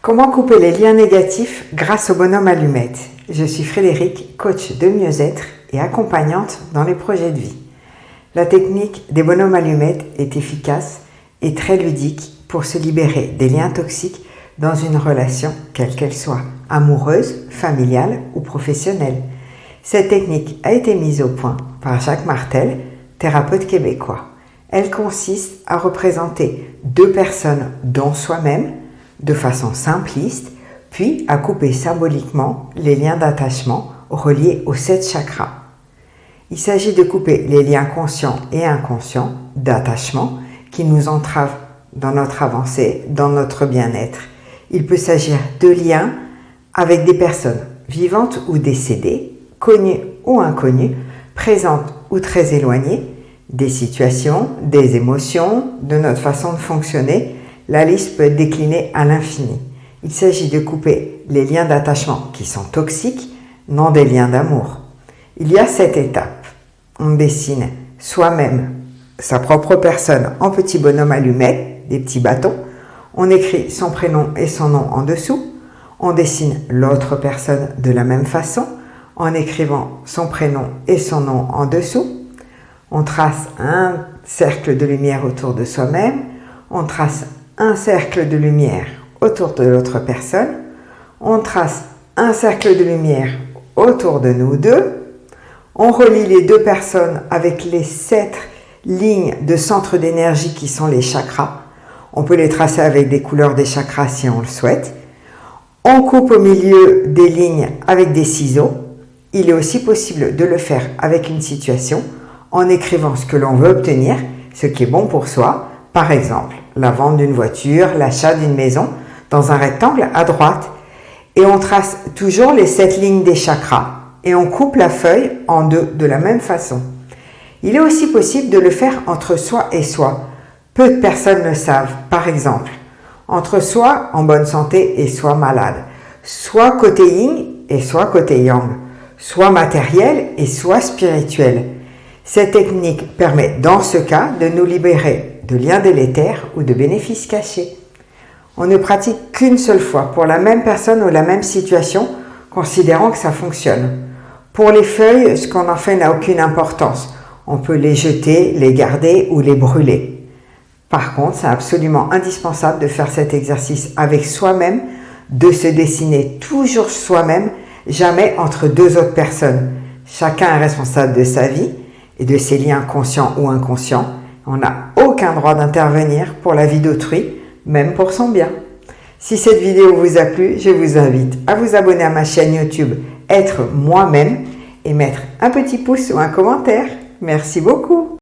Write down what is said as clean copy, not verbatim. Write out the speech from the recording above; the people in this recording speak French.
Comment couper les liens négatifs grâce au bonhomme allumette? Je suis Frédéric, coach de mieux-être et accompagnante dans les projets de vie. La technique des bonhommes allumettes est efficace et très ludique pour se libérer des liens toxiques dans une relation quelle qu'elle soit, amoureuse, familiale ou professionnelle. Cette technique a été mise au point par Jacques Martel, thérapeute québécois. Elle consiste à représenter deux personnes dont soi-même, de façon simpliste, puis à couper symboliquement les liens d'attachement reliés aux 7 chakras. Il s'agit de couper les liens conscients et inconscients d'attachement qui nous entravent dans notre avancée, dans notre bien-être. Il peut s'agir de liens avec des personnes vivantes ou décédées, connues ou inconnues, présentes ou très éloignées, des situations, des émotions, de notre façon de fonctionner. La liste peut être déclinée à l'infini. Il s'agit de couper les liens d'attachement qui sont toxiques, non des liens d'amour. Il y a 7 étapes. On dessine soi-même sa propre personne en petit bonhomme allumette, des petits bâtons. On écrit son prénom et son nom en dessous. On dessine l'autre personne de la même façon en écrivant son prénom et son nom en dessous. On trace un cercle de lumière autour de soi-même. On trace un cercle de lumière autour de l'autre personne. On trace un cercle de lumière autour de nous deux. On relie les deux personnes avec les 7 lignes de centre d'énergie qui sont les chakras. On peut les tracer avec des couleurs des chakras si on le souhaite. On coupe au milieu des lignes avec des ciseaux. Il est aussi possible de le faire avec une situation en écrivant ce que l'on veut obtenir, ce qui est bon pour soi. Par exemple, la vente d'une voiture, l'achat d'une maison, dans un rectangle à droite. Et on trace toujours les 7 lignes des chakras. Et on coupe la feuille en deux de la même façon. Il est aussi possible de le faire entre soi et soi. Peu de personnes le savent. Par exemple, entre soi en bonne santé et soi malade. Soit côté yin et soit côté yang. Soit matériel et soit spirituel. Cette technique permet dans ce cas de nous libérer de liens délétères ou de bénéfices cachés. On ne pratique qu'une seule fois pour la même personne ou la même situation, considérant que ça fonctionne. Pour les feuilles, ce qu'on en fait n'a aucune importance. On peut les jeter, les garder ou les brûler. Par contre, c'est absolument indispensable de faire cet exercice avec soi-même, de se dessiner toujours soi-même, jamais entre deux autres personnes. Chacun est responsable de sa vie et de ses liens conscients ou inconscients. On n'a aucun droit d'intervenir pour la vie d'autrui, même pour son bien. Si cette vidéo vous a plu, je vous invite à vous abonner à ma chaîne YouTube Être moi-même et mettre un petit pouce ou un commentaire. Merci beaucoup.